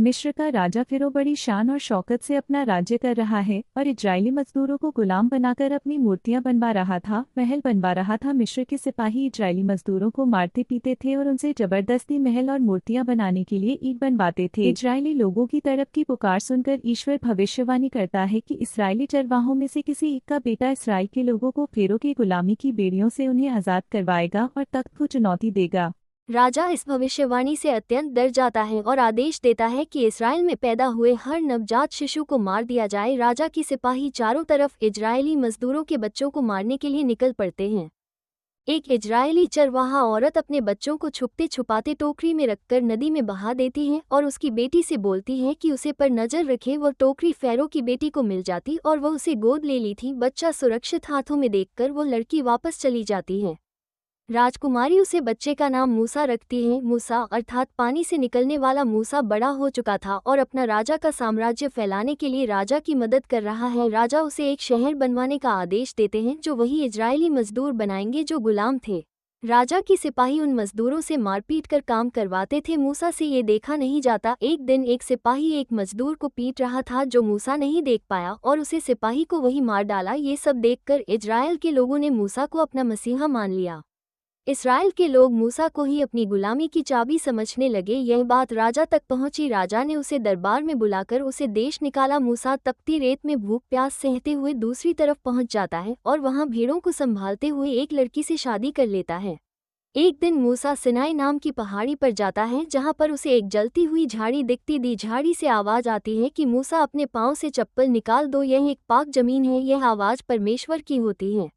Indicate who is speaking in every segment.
Speaker 1: मिस्र का राजा फिरो बड़ी शान और शौकत से अपना राज्य कर रहा है और इजरायली मजदूरों को गुलाम बनाकर अपनी मूर्तियां बनवा रहा था, महल बनवा रहा था। मिस्र के सिपाही इजरायली मजदूरों को मारते पीते थे और उनसे जबरदस्ती महल और मूर्तियां बनाने के लिए ईंट बनवाते थे। इजरायली लोगों की तरफ की पुकार सुनकर ईश्वर भविष्यवाणी करता है कि इस्राएली चरवाहों में से किसी एक का बेटा इसराइल के लोगों को फेरो की गुलामी की बेड़ियों से उन्हें आजाद करवाएगा और तख्त को चुनौती देगा।
Speaker 2: राजा इस भविष्यवाणी से अत्यंत डर जाता है और आदेश देता है कि इस्राएल में पैदा हुए हर नवजात शिशु को मार दिया जाए। राजा की सिपाही चारों तरफ इजरायली मजदूरों के बच्चों को मारने के लिए निकल पड़ते हैं। एक इजरायली चरवाहा औरत अपने बच्चों को छुपते छुपाते टोकरी में रखकर नदी में बहा देती है और उसकी बेटी से बोलती है कि उसे पर नजर रखे। वो टोकरी फेरो की बेटी को मिल जाती और वह उसे गोद ले ली थी। बच्चा सुरक्षित हाथों में देखकर वो लड़की वापस चली जाती है। राजकुमारी उसे बच्चे का नाम मूसा रखती है। मूसा अर्थात पानी से निकलने वाला मूसा बड़ा हो चुका था और अपना राजा का साम्राज्य फैलाने के लिए राजा की मदद कर रहा है। राजा उसे एक शहर बनवाने का आदेश देते हैं जो वही इजरायली मजदूर बनाएंगे जो गुलाम थे। राजा की सिपाही उन मजदूरों से मारपीट कर काम करवाते थे। मूसा से ये देखा नहीं जाता। एक दिन एक सिपाही एक मजदूर को पीट रहा था जो मूसा नहीं देख पाया और उसे सिपाही को वही मार डाला। ये सब देखकर इजराइल के लोगों ने मूसा को अपना मसीहा मान लिया। इसराइल के लोग मूसा को ही अपनी गुलामी की चाबी समझने लगे। यह बात राजा तक पहुंची। राजा ने उसे दरबार में बुलाकर उसे देश निकाला। मूसा तपती रेत में भूख प्यास सहते हुए दूसरी तरफ पहुंच जाता है और वहां भेड़ों को संभालते हुए एक लड़की से शादी कर लेता है। एक दिन मूसा सिनाई नाम की पहाड़ी पर जाता है जहां पर उसे एक जलती हुई झाड़ी दिखती दी। झाड़ी से आवाज आती है कि मूसा अपने पांव से चप्पल निकाल दो, यह एक पाक जमीन है। यह आवाज परमेश्वर की होती है।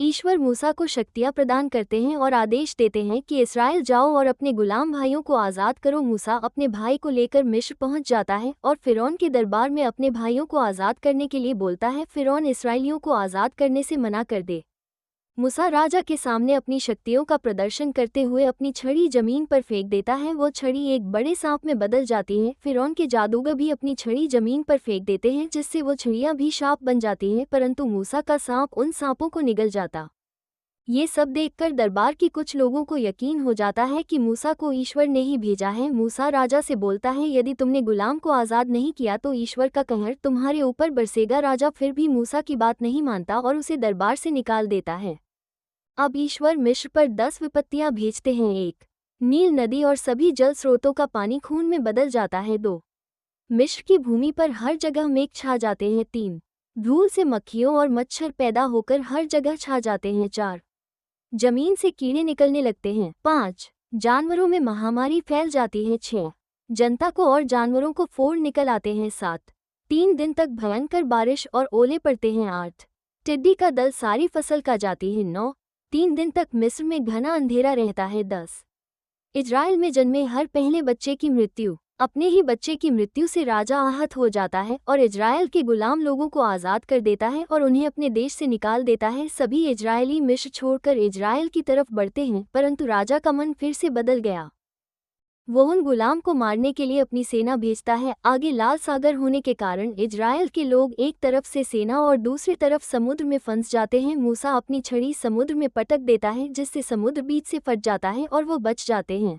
Speaker 2: ईश्वर मूसा को शक्तियां प्रदान करते हैं और आदेश देते हैं कि इस्राएल जाओ और अपने गुलाम भाइयों को आज़ाद करो। मूसा अपने भाई को लेकर मिस्र पहुंच जाता है और फिरौन के दरबार में अपने भाइयों को आज़ाद करने के लिए बोलता है। फिरौन इसराइलियों को आज़ाद करने से मना कर दे। मूसा राजा के सामने अपनी शक्तियों का प्रदर्शन करते हुए अपनी छड़ी जमीन पर फेंक देता है। वो छड़ी एक बड़े सांप में बदल जाती है। फिरौन के जादूगर भी अपनी छड़ी जमीन पर फेंक देते हैं जिससे वो छड़ियां भी सांप बन जाती हैं, परंतु मूसा का सांप उन सांपों को निगल जाता। ये सब देखकर दरबार के कुछ लोगों को यकीन हो जाता है कि मूसा को ईश्वर ने ही भेजा है। मूसा राजा से बोलता है, यदि तुमने गुलाम को आज़ाद नहीं किया तो ईश्वर का कहर तुम्हारे ऊपर बरसेगा। राजा फिर भी मूसा की बात नहीं मानता और उसे दरबार से निकाल देता है। अब ईश्वर मिस्र पर 10 विपत्तियां भेजते हैं। 1, नील नदी और सभी जल स्रोतों का पानी खून में बदल जाता है। 2, मिस्र की भूमि पर हर जगह मेघ छा जाते हैं। 3, धूल से मक्खियों और मच्छर पैदा होकर हर जगह छा जाते हैं। 4, जमीन से कीड़े निकलने लगते हैं। 5, जानवरों में महामारी फैल जाती है। 6, जनता को और जानवरों को फोड़ निकल आते हैं। 7, 3 दिन तक भयंकर बारिश और ओले पड़ते हैं। 8, टिड्डी का दल सारी फसल का जाती है। 9, 3 दिन तक मिस्र में घना अंधेरा रहता है। 10, इजराइल में जन्मे हर पहले बच्चे की मृत्यु। अपने ही बच्चे की मृत्यु से राजा आहत हो जाता है और इजराइल के गुलाम लोगों को आज़ाद कर देता है और उन्हें अपने देश से निकाल देता है। सभी इजरायली मिस्र छोड़कर इजराइल की तरफ बढ़ते हैं, परंतु राजा का मन फिर से बदल गया। वो उन गुलाम को मारने के लिए अपनी सेना भेजता है। आगे लाल सागर होने के कारण इजराइल के लोग एक तरफ से सेना और दूसरी तरफ समुद्र में फंस जाते हैं। मूसा अपनी छड़ी समुद्र में पटक देता है जिससे समुद्र बीच से फट जाता है और वो बच जाते हैं।